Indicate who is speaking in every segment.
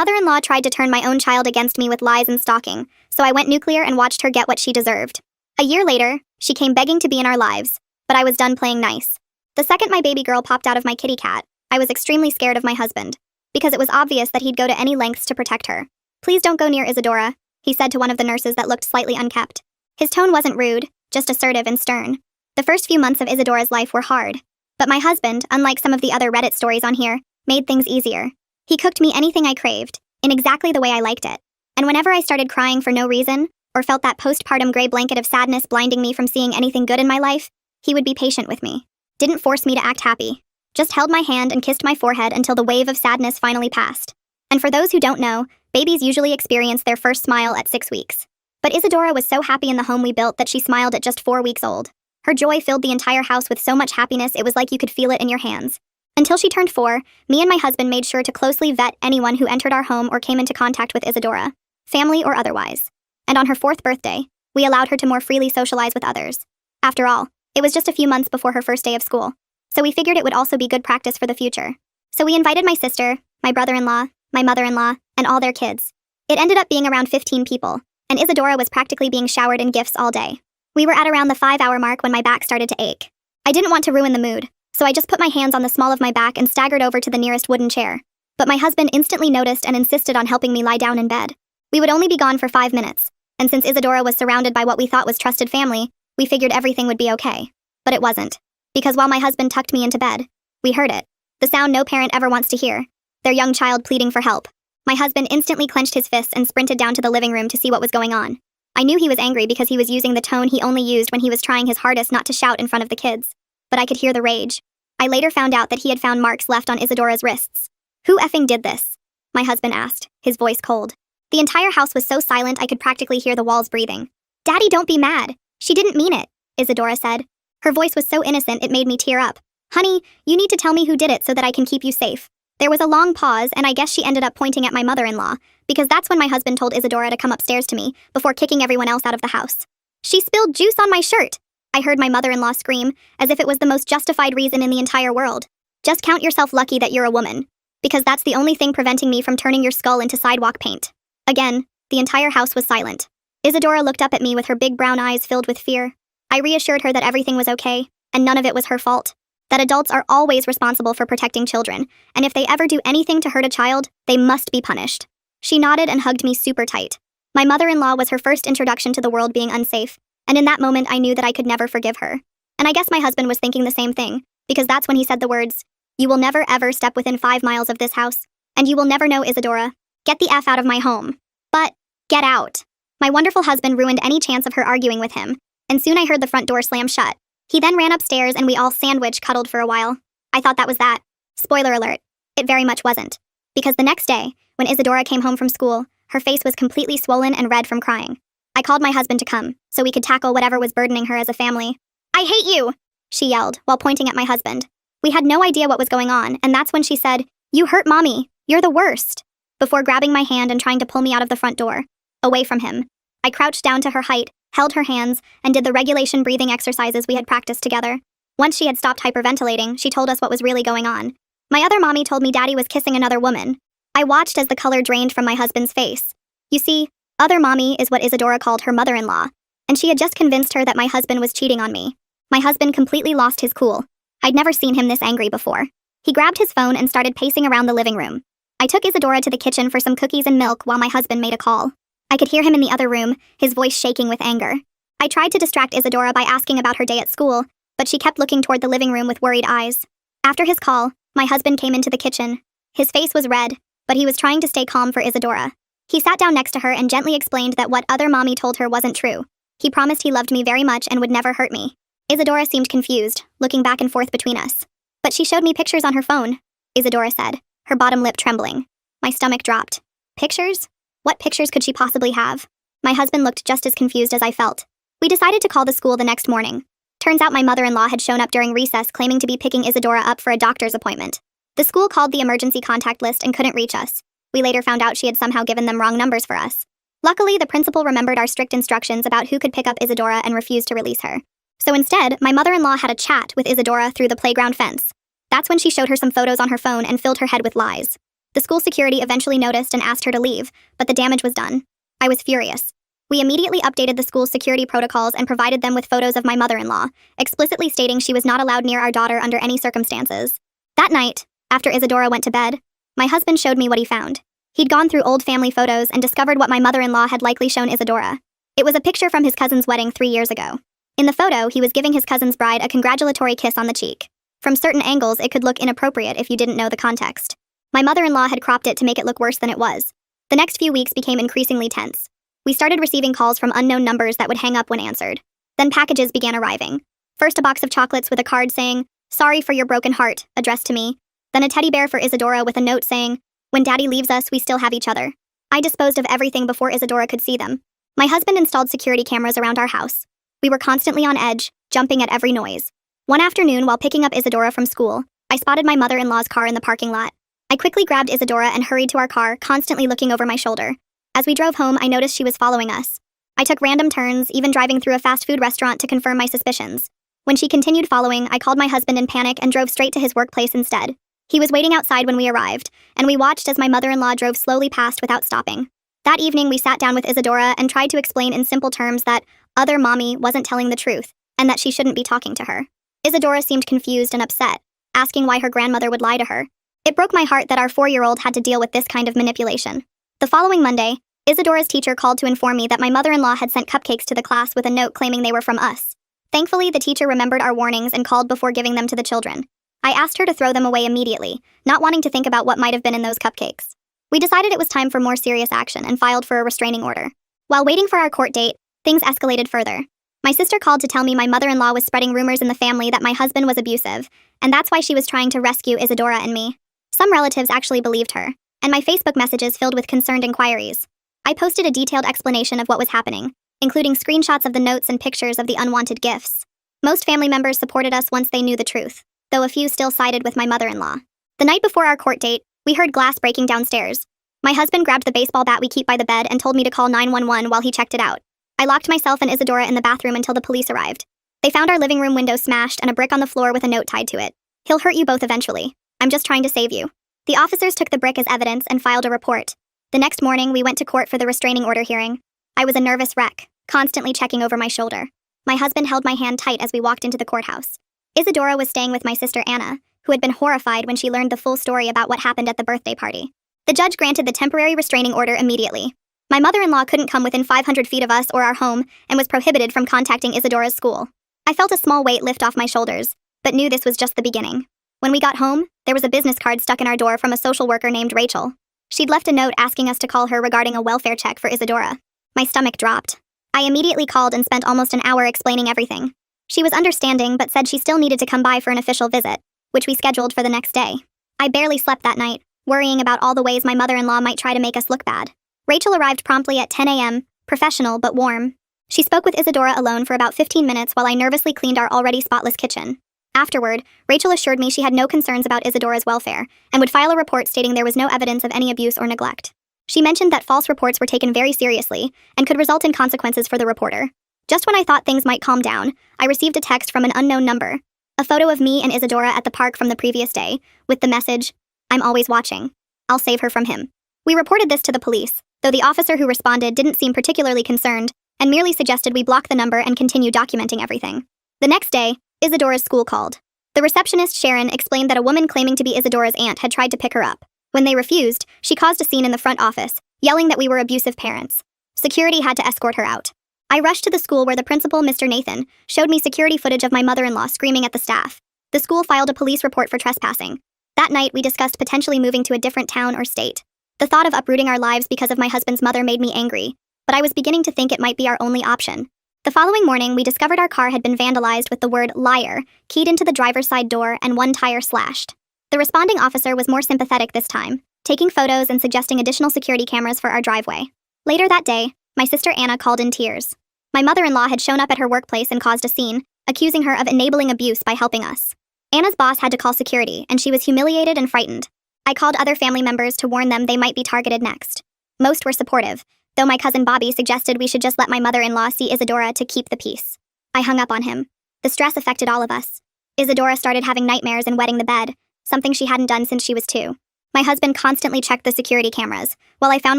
Speaker 1: mother-in-law tried to turn my own child against me with lies and stalking, so I went nuclear and watched her get what she deserved. A year later, she came begging to be in our lives, but I was done playing nice. The second my baby girl popped out of my kitty cat, I was extremely scared of my husband, because it was obvious that he'd go to any lengths to protect her. "Please don't go near Isadora," he said to one of the nurses that looked slightly unkempt. His tone wasn't rude, just assertive and stern. The first few months of Isadora's life were hard, but my husband, unlike some of the other Reddit stories on here, made things easier. He cooked me anything I craved, in exactly the way I liked it. And whenever I started crying for no reason, or felt that postpartum gray blanket of sadness blinding me from seeing anything good in my life, he would be patient with me. Didn't force me to act happy. Just held my hand and kissed my forehead until the wave of sadness finally passed. And for those who don't know, babies usually experience their first smile at 6 weeks. But Isadora was so happy in the home we built that she smiled at just 4 weeks old. Her joy filled the entire house with so much happiness it was like you could feel it in your hands. Until she turned 4, me and my husband made sure to closely vet anyone who entered our home or came into contact with Isadora, family or otherwise. And on her 4th birthday, we allowed her to more freely socialize with others. After all, it was just a few months before her first day of school, so we figured it would also be good practice for the future. So we invited my sister, my brother-in-law, my mother-in-law, and all their kids. It ended up being around 15 people, and Isadora was practically being showered in gifts all day. We were at around the 5-hour mark when my back started to ache. I didn't want to ruin the mood, so I just put my hands on the small of my back and staggered over to the nearest wooden chair. But my husband instantly noticed and insisted on helping me lie down in bed. We would only be gone for 5 minutes, and since Isadora was surrounded by what we thought was trusted family, we figured everything would be okay. But it wasn't. Because while my husband tucked me into bed, we heard it. The sound no parent ever wants to hear. Their young child pleading for help. My husband instantly clenched his fists and sprinted down to the living room to see what was going on. I knew he was angry because he was using the tone he only used when he was trying his hardest not to shout in front of the kids. But I could hear the rage. I later found out that he had found marks left on Isadora's wrists. "Who effing did this?" my husband asked, his voice cold. The entire house was so silent I could practically hear the walls breathing. "Daddy, don't be mad. She didn't mean it," Isadora said. Her voice was so innocent it made me tear up. "Honey, you need to tell me who did it so that I can keep you safe." There was a long pause, and I guess she ended up pointing at my mother-in-law, because that's when my husband told Isadora to come upstairs to me, before kicking everyone else out of the house. "She spilled juice on my shirt!" I heard my mother-in-law scream, as if it was the most justified reason in the entire world. "Just count yourself lucky that you're a woman, because that's the only thing preventing me from turning your skull into sidewalk paint." Again, the entire house was silent. Isadora looked up at me with her big brown eyes filled with fear. I reassured her that everything was okay, and none of it was her fault. That adults are always responsible for protecting children, and if they ever do anything to hurt a child, they must be punished. She nodded and hugged me super tight. My mother-in-law was her first introduction to the world being unsafe, and in that moment I knew that I could never forgive her. And I guess my husband was thinking the same thing, because that's when he said the words, "You will never ever step within 5 miles of this house, and you will never know Isadora. Get the F out of my home." But, get out. My wonderful husband ruined any chance of her arguing with him, and soon I heard the front door slam shut. He then ran upstairs and we all sandwich cuddled for a while. I thought that was that. Spoiler alert, it very much wasn't. Because the next day, when Isadora came home from school, her face was completely swollen and red from crying. I called my husband to come, so we could tackle whatever was burdening her as a family. "I hate you!" she yelled, while pointing at my husband. We had no idea what was going on, and that's when she said, "You hurt Mommy, you're the worst," before grabbing my hand and trying to pull me out of the front door, away from him. I crouched down to her height, held her hands, and did the regulation breathing exercises we had practiced together. Once she had stopped hyperventilating, she told us what was really going on. My other mommy told me Daddy was kissing another woman. I watched as the color drained from my husband's face. You see, other mommy is what Isadora called her mother-in-law, and she had just convinced her that my husband was cheating on me. My husband completely lost his cool. I'd never seen him this angry before. He grabbed his phone and started pacing around the living room. I took Isadora to the kitchen for some cookies and milk while my husband made a call. I could hear him in the other room, his voice shaking with anger. I tried to distract Isadora by asking about her day at school, but she kept looking toward the living room with worried eyes. After his call, my husband came into the kitchen. His face was red, but he was trying to stay calm for Isadora. He sat down next to her and gently explained that what other mommy told her wasn't true. He promised he loved me very much and would never hurt me. Isadora seemed confused, looking back and forth between us. "But she showed me pictures on her phone," Isadora said, her bottom lip trembling. My stomach dropped. Pictures? What pictures could she possibly have? My husband looked just as confused as I felt. We decided to call the school the next morning. Turns out my mother-in-law had shown up during recess claiming to be picking Isadora up for a doctor's appointment. The school called the emergency contact list and couldn't reach us. We later found out she had somehow given them wrong numbers for us. Luckily, the principal remembered our strict instructions about who could pick up Isadora and refused to release her. So instead, my mother-in-law had a chat with Isadora through the playground fence. That's when she showed her some photos on her phone and filled her head with lies. The school security eventually noticed and asked her to leave, but the damage was done. I was furious. We immediately updated the school's security protocols and provided them with photos of my mother-in-law, explicitly stating she was not allowed near our daughter under any circumstances. That night, after Isadora went to bed, my husband showed me what he found. He'd gone through old family photos and discovered what my mother-in-law had likely shown Isadora. It was a picture from his cousin's wedding 3 years ago. In the photo, he was giving his cousin's bride a congratulatory kiss on the cheek. From certain angles, it could look inappropriate if you didn't know the context. My mother-in-law had cropped it to make it look worse than it was. The next few weeks became increasingly tense. We started receiving calls from unknown numbers that would hang up when answered. Then packages began arriving. First a box of chocolates with a card saying, "Sorry for your broken heart," addressed to me. Then a teddy bear for Isadora with a note saying, "When Daddy leaves us, we still have each other." I disposed of everything before Isadora could see them. My husband installed security cameras around our house. We were constantly on edge, jumping at every noise. One afternoon, while picking up Isadora from school, I spotted my mother-in-law's car in the parking lot. I quickly grabbed Isadora and hurried to our car, constantly looking over my shoulder. As we drove home, I noticed she was following us. I took random turns, even driving through a fast food restaurant to confirm my suspicions. When she continued following, I called my husband in panic and drove straight to his workplace instead. He was waiting outside when we arrived, and we watched as my mother-in-law drove slowly past without stopping. That evening, we sat down with Isadora and tried to explain in simple terms that other mommy wasn't telling the truth, and that she shouldn't be talking to her. Isadora seemed confused and upset, asking why her grandmother would lie to her. It broke my heart that our 4-year-old had to deal with this kind of manipulation. The following Monday, Isadora's teacher called to inform me that my mother-in-law had sent cupcakes to the class with a note claiming they were from us. Thankfully, the teacher remembered our warnings and called before giving them to the children. I asked her to throw them away immediately, not wanting to think about what might have been in those cupcakes. We decided it was time for more serious action and filed for a restraining order. While waiting for our court date, things escalated further. My sister called to tell me my mother-in-law was spreading rumors in the family that my husband was abusive, and that's why she was trying to rescue Isadora and me. Some relatives actually believed her, and my Facebook messages filled with concerned inquiries. I posted a detailed explanation of what was happening, including screenshots of the notes and pictures of the unwanted gifts. Most family members supported us once they knew the truth, though a few still sided with my mother-in-law. The night before our court date, we heard glass breaking downstairs. My husband grabbed the baseball bat we keep by the bed and told me to call 911 while he checked it out. I locked myself and Isadora in the bathroom until the police arrived. They found our living room window smashed and a brick on the floor with a note tied to it. "He'll hurt you both eventually. I'm just trying to save you." The officers took the brick as evidence and filed a report. The next morning, we went to court for the restraining order hearing. I was a nervous wreck, constantly checking over my shoulder. My husband held my hand tight as we walked into the courthouse. Isadora was staying with my sister Anna, who had been horrified when she learned the full story about what happened at the birthday party. The judge granted the temporary restraining order immediately. My mother-in-law couldn't come within 500 feet of us or our home and was prohibited from contacting Isadora's school. I felt a small weight lift off my shoulders, but knew this was just the beginning. When we got home, there was a business card stuck in our door from a social worker named Rachel. She'd left a note asking us to call her regarding a welfare check for Isadora. My stomach dropped. I immediately called and spent almost an hour explaining everything. She was understanding but said she still needed to come by for an official visit, which we scheduled for the next day. I barely slept that night, worrying about all the ways my mother-in-law might try to make us look bad. Rachel arrived promptly at 10 a.m., professional but warm. She spoke with Isadora alone for about 15 minutes while I nervously cleaned our already spotless kitchen. Afterward, Rachel assured me she had no concerns about Isadora's welfare and would file a report stating there was no evidence of any abuse or neglect. She mentioned that false reports were taken very seriously and could result in consequences for the reporter. Just when I thought things might calm down, I received a text from an unknown number. A photo of me and Isadora at the park from the previous day, with the message, "I'm always watching. I'll save her from him." We reported this to the police, though the officer who responded didn't seem particularly concerned and merely suggested we block the number and continue documenting everything. The next day, Isadora's school called. The receptionist, Sharon, explained that a woman claiming to be Isadora's aunt had tried to pick her up. When they refused, she caused a scene in the front office, yelling that we were abusive parents. Security had to escort her out. I rushed to the school where the principal, Mr. Nathan, showed me security footage of my mother-in-law screaming at the staff. The school filed a police report for trespassing. That night, we discussed potentially moving to a different town or state. The thought of uprooting our lives because of my husband's mother made me angry, but I was beginning to think it might be our only option. The following morning, we discovered our car had been vandalized with the word "liar" keyed into the driver's side door and one tire slashed. The responding officer was more sympathetic this time, taking photos and suggesting additional security cameras for our driveway. Later that day, my sister Anna called in tears. My mother-in-law had shown up at her workplace and caused a scene, accusing her of enabling abuse by helping us. Anna's boss had to call security, and she was humiliated and frightened. I called other family members to warn them they might be targeted next. Most were supportive, though my cousin Bobby suggested we should just let my mother-in-law see Isadora to keep the peace. I hung up on him. The stress affected all of us. Isadora started having nightmares and wetting the bed, something she hadn't done since she was 2. My husband constantly checked the security cameras, while I found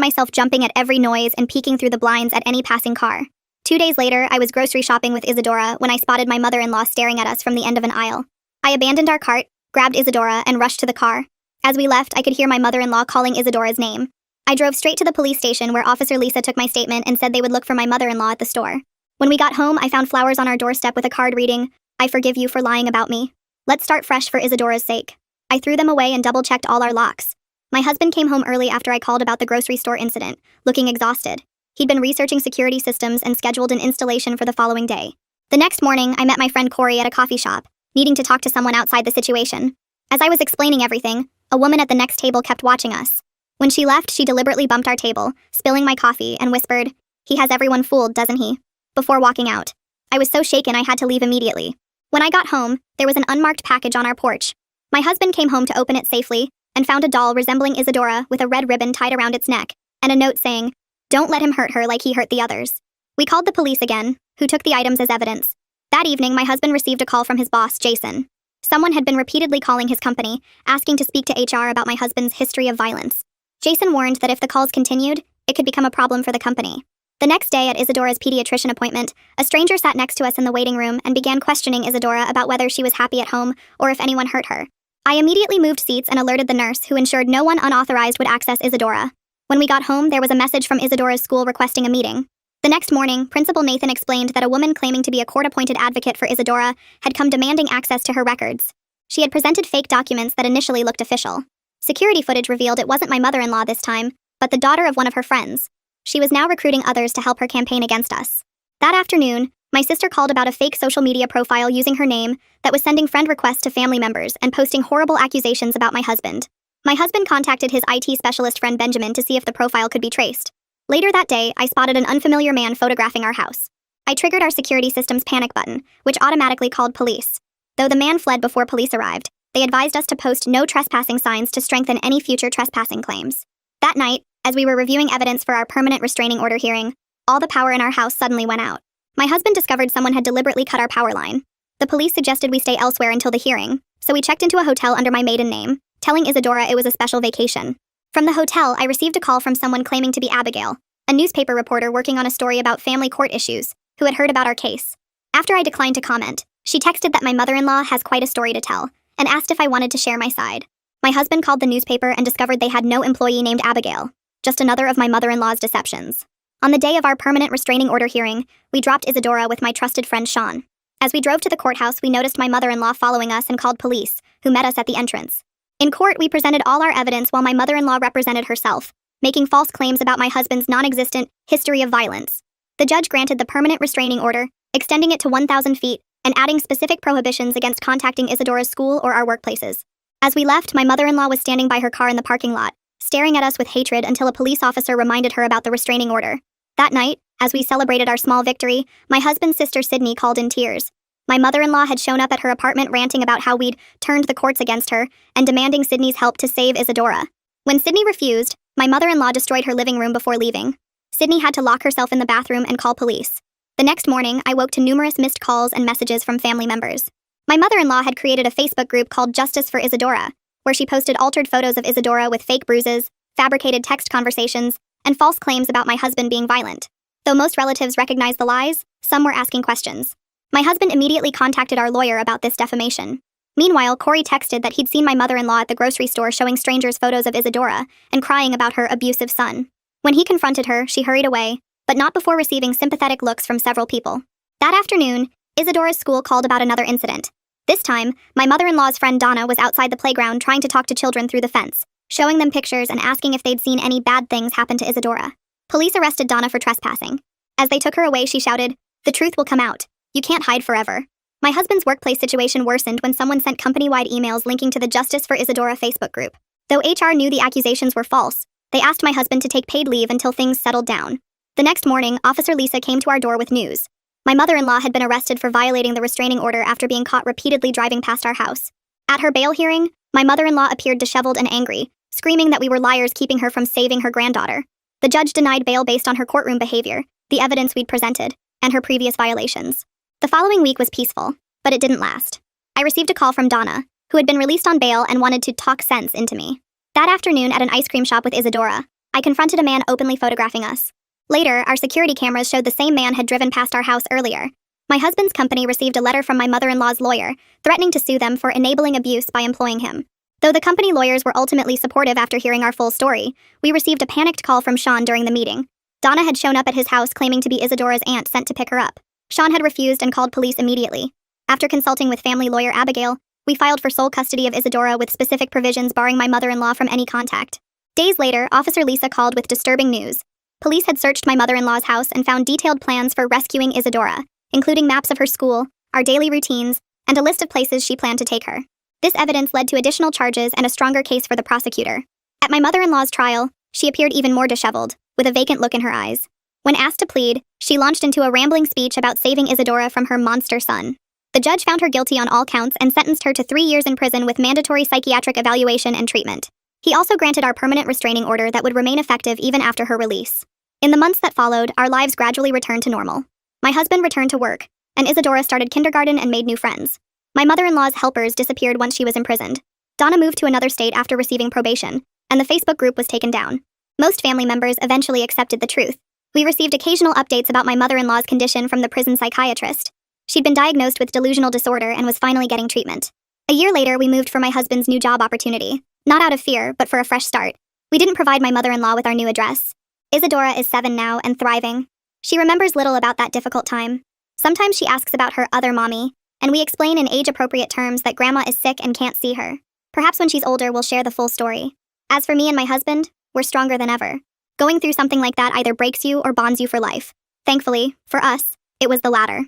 Speaker 1: myself jumping at every noise and peeking through the blinds at any passing car. 2 days later, I was grocery shopping with Isadora when I spotted my mother-in-law staring at us from the end of an aisle. I abandoned our cart, grabbed Isadora, and rushed to the car. As we left, I could hear my mother-in-law calling Isadora's name. I drove straight to the police station where Officer Lisa took my statement and said they would look for my mother-in-law at the store. When we got home, I found flowers on our doorstep with a card reading, "I forgive you for lying about me. Let's start fresh for Isadora's sake." I threw them away and double-checked all our locks. My husband came home early after I called about the grocery store incident, looking exhausted. He'd been researching security systems and scheduled an installation for the following day. The next morning, I met my friend Corey at a coffee shop, needing to talk to someone outside the situation. As I was explaining everything, a woman at the next table kept watching us. When she left, she deliberately bumped our table, spilling my coffee, and whispered, "He has everyone fooled, doesn't he?" before walking out. I was so shaken I had to leave immediately. When I got home, there was an unmarked package on our porch. My husband came home to open it safely and found a doll resembling Isadora with a red ribbon tied around its neck and a note saying, "Don't let him hurt her like he hurt the others." We called the police again, who took the items as evidence. That evening, my husband received a call from his boss, Jason. Someone had been repeatedly calling his company, asking to speak to HR about my husband's history of violence. Jason warned that if the calls continued, it could become a problem for the company. The next day at Isadora's pediatrician appointment, a stranger sat next to us in the waiting room and began questioning Isadora about whether she was happy at home or if anyone hurt her. I immediately moved seats and alerted the nurse, who ensured no one unauthorized would access Isadora. When we got home, there was a message from Isadora's school requesting a meeting. The next morning, Principal Nathan explained that a woman claiming to be a court-appointed advocate for Isadora had come demanding access to her records. She had presented fake documents that initially looked official. Security footage revealed it wasn't my mother-in-law this time, but the daughter of one of her friends. She was now recruiting others to help her campaign against us. That afternoon, my sister called about a fake social media profile using her name that was sending friend requests to family members and posting horrible accusations about my husband. My husband contacted his IT specialist friend Benjamin to see if the profile could be traced. Later that day, I spotted an unfamiliar man photographing our house. I triggered our security system's panic button, which automatically called police. Though the man fled before police arrived, they advised us to post no trespassing signs to strengthen any future trespassing claims. That night, as we were reviewing evidence for our permanent restraining order hearing, all the power in our house suddenly went out. My husband discovered someone had deliberately cut our power line. The police suggested we stay elsewhere until the hearing, so we checked into a hotel under my maiden name, telling Isadora it was a special vacation. From the hotel, I received a call from someone claiming to be Abigail, a newspaper reporter working on a story about family court issues, who had heard about our case. After I declined to comment, she texted that my mother-in-law has quite a story to tell, and asked if I wanted to share my side. My husband called the newspaper and discovered they had no employee named Abigail, just another of my mother-in-law's deceptions. On the day of our permanent restraining order hearing, we dropped Isadora with my trusted friend Sean. As we drove to the courthouse, we noticed my mother-in-law following us and called police, who met us at the entrance. In court, we presented all our evidence while my mother-in-law represented herself, making false claims about my husband's non-existent history of violence. The judge granted the permanent restraining order, extending it to 1,000 feet, and adding specific prohibitions against contacting Isadora's school or our workplaces. As we left, my mother-in-law was standing by her car in the parking lot, staring at us with hatred until a police officer reminded her about the restraining order. That night, as we celebrated our small victory, my husband's sister Sydney called in tears. My mother-in-law had shown up at her apartment ranting about how we'd turned the courts against her and demanding Sydney's help to save Isadora. When Sydney refused, my mother-in-law destroyed her living room before leaving. Sydney had to lock herself in the bathroom and call police. The next morning, I woke to numerous missed calls and messages from family members. My mother-in-law had created a Facebook group called Justice for Isadora, where she posted altered photos of Isadora with fake bruises, fabricated text conversations, and false claims about my husband being violent. Though most relatives recognized the lies, some were asking questions. My husband immediately contacted our lawyer about this defamation. Meanwhile, Corey texted that he'd seen my mother-in-law at the grocery store showing strangers photos of Isadora and crying about her abusive son. When he confronted her, she hurried away, but not before receiving sympathetic looks from several people. That afternoon, Isadora's school called about another incident. This time, my mother-in-law's friend Donna was outside the playground trying to talk to children through the fence, showing them pictures and asking if they'd seen any bad things happen to Isadora. Police arrested Donna for trespassing. As they took her away, she shouted, "The truth will come out. You can't hide forever." My husband's workplace situation worsened when someone sent company-wide emails linking to the Justice for Isadora Facebook group. Though HR knew the accusations were false, they asked my husband to take paid leave until things settled down. The next morning, Officer Lisa came to our door with news. My mother-in-law had been arrested for violating the restraining order after being caught repeatedly driving past our house. At her bail hearing, my mother-in-law appeared disheveled and angry, screaming that we were liars keeping her from saving her granddaughter. The judge denied bail based on her courtroom behavior, the evidence we'd presented, and her previous violations. The following week was peaceful, but it didn't last. I received a call from Donna, who had been released on bail and wanted to talk sense into me. That afternoon at an ice cream shop with Isadora, I confronted a man openly photographing us. Later, our security cameras showed the same man had driven past our house earlier. My husband's company received a letter from my mother-in-law's lawyer, threatening to sue them for enabling abuse by employing him. Though the company lawyers were ultimately supportive after hearing our full story, we received a panicked call from Sean during the meeting. Donna had shown up at his house claiming to be Isadora's aunt sent to pick her up. Sean had refused and called police immediately. After consulting with family lawyer Abigail, we filed for sole custody of Isadora with specific provisions barring my mother-in-law from any contact. Days later, Officer Lisa called with disturbing news. Police had searched my mother-in-law's house and found detailed plans for rescuing Isadora, including maps of her school, our daily routines, and a list of places she planned to take her. This evidence led to additional charges and a stronger case for the prosecutor. At my mother-in-law's trial, she appeared even more disheveled, with a vacant look in her eyes. When asked to plead, she launched into a rambling speech about saving Isadora from her monster son. The judge found her guilty on all counts and sentenced her to 3 years in prison with mandatory psychiatric evaluation and treatment. He also granted our permanent restraining order that would remain effective even after her release. In the months that followed, our lives gradually returned to normal. My husband returned to work, and Isadora started kindergarten and made new friends. My mother-in-law's helpers disappeared once she was imprisoned. Donna moved to another state after receiving probation, and the Facebook group was taken down. Most family members eventually accepted the truth. We received occasional updates about my mother-in-law's condition from the prison psychiatrist. She'd been diagnosed with delusional disorder and was finally getting treatment. A year later, we moved for my husband's new job opportunity. Not out of fear, but for a fresh start. We didn't provide my mother-in-law with our new address. Isadora is 7 now and thriving. She remembers little about that difficult time. Sometimes she asks about her other mommy, and we explain in age-appropriate terms that grandma is sick and can't see her. Perhaps when she's older, we'll share the full story. As for me and my husband, we're stronger than ever. Going through something like that either breaks you or bonds you for life. Thankfully, for us, it was the latter.